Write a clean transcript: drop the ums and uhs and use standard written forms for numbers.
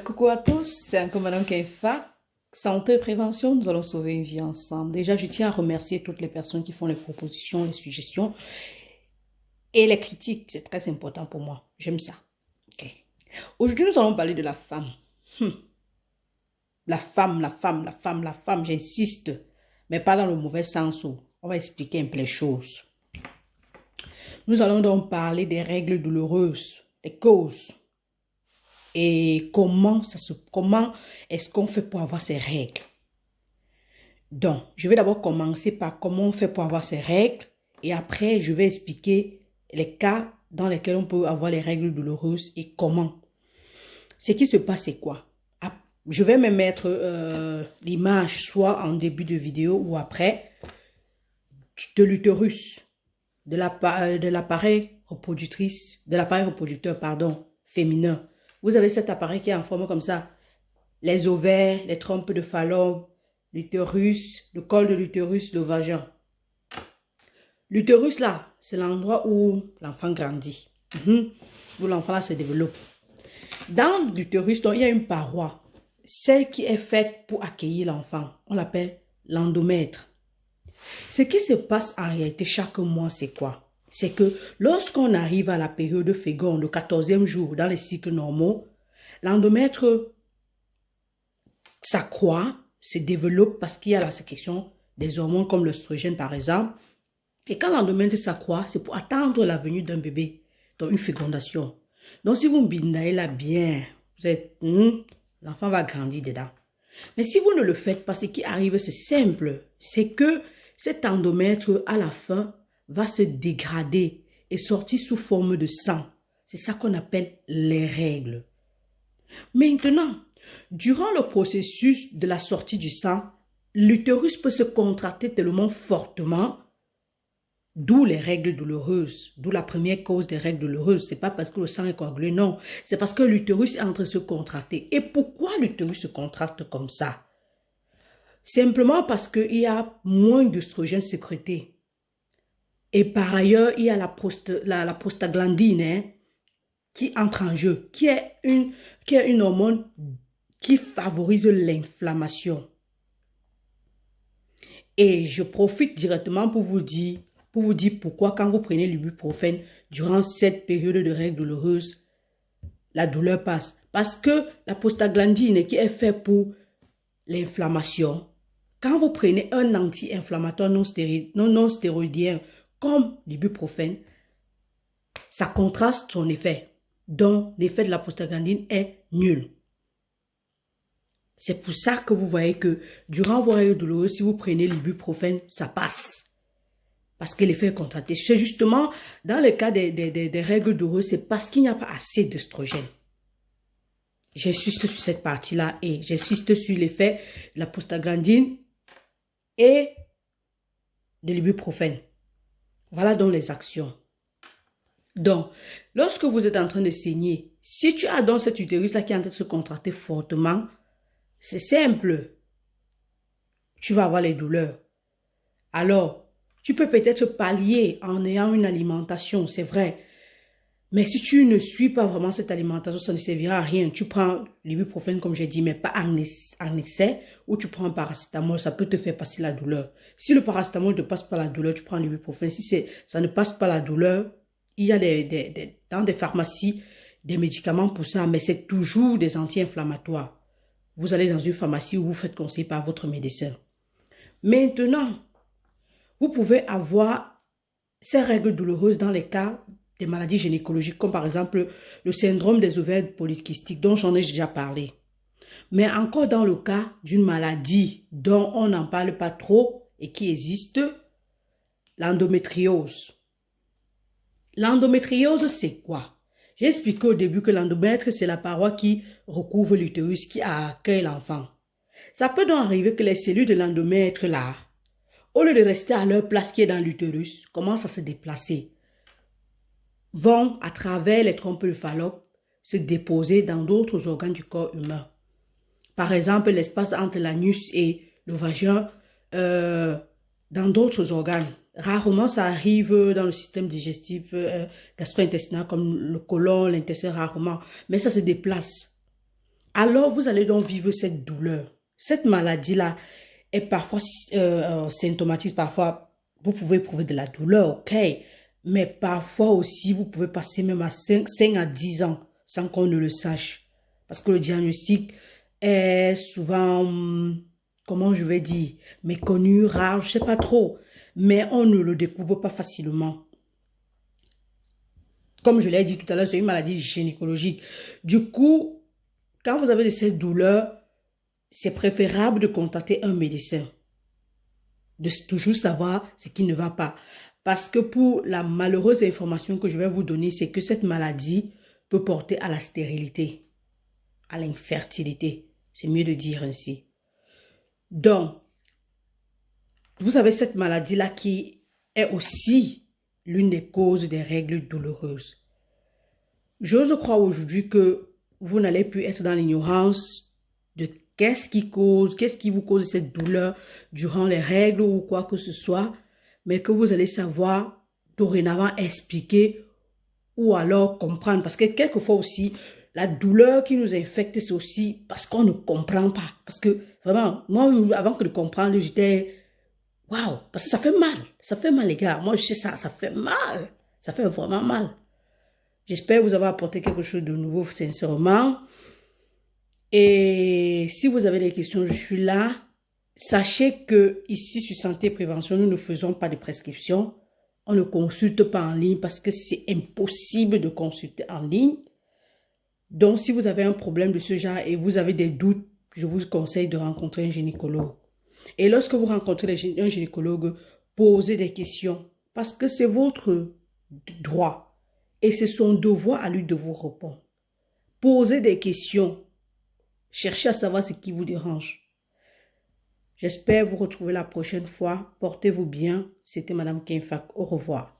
Coucou à tous, c'est encore Madame Kenfa. Santé et prévention, nous allons sauver une vie ensemble. Déjà, je tiens à remercier toutes les personnes qui font les propositions, les suggestions et les critiques. C'est très important pour moi. J'aime ça. Ok. Aujourd'hui, nous allons parler de la femme. Hmm. La femme, j'insiste. Mais pas dans le mauvais sens où on va expliquer un peu les choses. Nous allons donc parler des règles douloureuses, des causes. Et comment est-ce qu'on fait pour avoir ces règles? Donc, je vais d'abord commencer par comment on fait pour avoir ces règles et après, je vais expliquer les cas dans lesquels on peut avoir les règles douloureuses et comment. Ce qui se passe, c'est quoi? Je vais me mettre l'image soit en début de vidéo ou après de l'utérus, de l'appareil reproducteur, pardon, féminin. Vous avez cet appareil qui est en forme comme ça. Les ovaires, les trompes de Fallope, l'utérus, le col de l'utérus, le vagin. L'utérus là, c'est l'endroit où l'enfant grandit, où l'enfant là se développe. Dans l'utérus, il y a une paroi, celle qui est faite pour accueillir l'enfant. On l'appelle l'endomètre. Ce qui se passe en réalité chaque mois, c'est quoi? C'est que lorsqu'on arrive à la période féconde, le 14e jour, dans les cycles normaux, l'endomètre s'accroît, se développe parce qu'il y a la sécrétion des hormones comme l'œstrogène par exemple. Et quand l'endomètre s'accroît, c'est pour attendre la venue d'un bébé, donc une fécondation. Donc si vous bindaillez là bien, l'enfant va grandir dedans. Mais si vous ne le faites pas, ce qui arrive, c'est simple. C'est que cet endomètre, à la fin, va se dégrader et sortir sous forme de sang. C'est ça qu'on appelle les règles. Maintenant, durant le processus de la sortie du sang, l'utérus peut se contracter tellement fortement, d'où les règles douloureuses, d'où la première cause des règles douloureuses. C'est pas parce que le sang est coagulé, non. C'est parce que l'utérus est en train de se contracter. Et pourquoi l'utérus se contracte comme ça? Simplement parce qu'il y a moins d'œstrogène sécrété. Et par ailleurs, il y a la prostaglandine qui entre en jeu, qui est une hormone qui favorise l'inflammation. Et je profite directement pour vous dire pourquoi quand vous prenez l'ibuprofène durant cette période de règles douloureuses, la douleur passe. Parce que la prostaglandine qui est faite pour l'inflammation, quand vous prenez un anti-inflammatoire non stéroïdien comme l'ibuprofène, ça contraste son effet. Donc, l'effet de la prostaglandine est nul. C'est pour ça que vous voyez que durant vos règles douloureuses, si vous prenez l'ibuprofène, ça passe. Parce que l'effet est contracté. C'est justement dans le cas des règles douloureuses, c'est parce qu'il n'y a pas assez d'œstrogène. J'insiste sur cette partie-là et j'insiste sur l'effet de la prostaglandine et de l'ibuprofène. Voilà donc les actions. Donc, lorsque vous êtes en train de saigner, si tu as donc cet utérus-là qui est en train de se contracter fortement, c'est simple. Tu vas avoir les douleurs. Alors, tu peux peut-être pallier en ayant une alimentation, c'est vrai. Mais si tu ne suis pas vraiment cette alimentation, ça ne servira à rien. Tu prends l'ibuprofène, comme j'ai dit, mais pas en excès, ou tu prends un paracétamol, ça peut te faire passer la douleur. Si le paracétamol ne passe pas la douleur, tu prends l'ibuprofène. Si ça ne passe pas la douleur, il y a dans des pharmacies des médicaments pour ça, mais c'est toujours des anti-inflammatoires. Vous allez dans une pharmacie où vous faites conseiller par votre médecin. Maintenant, vous pouvez avoir ces règles douloureuses dans les cas des maladies gynécologiques, comme par exemple le syndrome des ovaires polykystiques, dont j'en ai déjà parlé. Mais encore dans le cas d'une maladie dont on n'en parle pas trop et qui existe, l'endométriose. L'endométriose, c'est quoi? J'ai expliqué au début que l'endomètre, c'est la paroi qui recouvre l'utérus, qui accueille l'enfant. Ça peut donc arriver que les cellules de l'endomètre, là, au lieu de rester à leur place qui est dans l'utérus, commencent à se déplacer, vont à travers les trompes de Fallope se déposer dans d'autres organes du corps humain. Par exemple, l'espace entre l'anus et le vagin, dans d'autres organes. Rarement, ça arrive dans le système digestif gastro-intestinal comme le côlon, l'intestin, rarement. Mais ça se déplace. alors vous allez donc vivre cette douleur. Cette maladie-là est parfois symptomatique, parfois vous pouvez éprouver de la douleur, ok, mais parfois aussi vous pouvez passer même à 5 à 10 ans sans qu'on ne le sache. Parce que le diagnostic est souvent, comment je vais dire, méconnu, rare, je ne sais pas trop, mais on ne le découvre pas facilement. Comme je l'ai dit tout à l'heure, c'est une maladie gynécologique. Du coup, quand vous avez de ces douleurs, c'est préférable de contacter un médecin, de toujours savoir ce qui ne va pas. Parce que pour la malheureuse information que je vais vous donner, c'est que cette maladie peut porter à la stérilité, à l'infertilité. C'est mieux de dire ainsi. Donc, vous avez cette maladie-là qui est aussi l'une des causes des règles douloureuses. J'ose croire aujourd'hui que vous n'allez plus être dans l'ignorance de qu'est-ce qui vous cause cette douleur durant les règles ou quoi que ce soit, mais que vous allez savoir dorénavant expliquer ou alors comprendre. Parce que quelquefois aussi, la douleur qui nous infecte, c'est aussi parce qu'on ne comprend pas. Parce que vraiment, moi, avant que de comprendre, j'étais... Waouh, parce que ça fait mal. Ça fait mal, les gars. Moi, je sais ça, ça fait mal. Ça fait vraiment mal. J'espère vous avoir apporté quelque chose de nouveau, sincèrement. Et si vous avez des questions, je suis là. Sachez que ici, sur Santé et Prévention, nous ne faisons pas de prescription. On ne consulte pas en ligne parce que c'est impossible de consulter en ligne. Donc, si vous avez un problème de ce genre et vous avez des doutes, je vous conseille de rencontrer un gynécologue. Et lorsque vous rencontrez un gynécologue, posez des questions parce que c'est votre droit et c'est son devoir à lui de vous répondre. Posez des questions. Cherchez à savoir ce qui vous dérange. J'espère vous retrouver la prochaine fois. Portez-vous bien. C'était Madame Kenfak. Au revoir.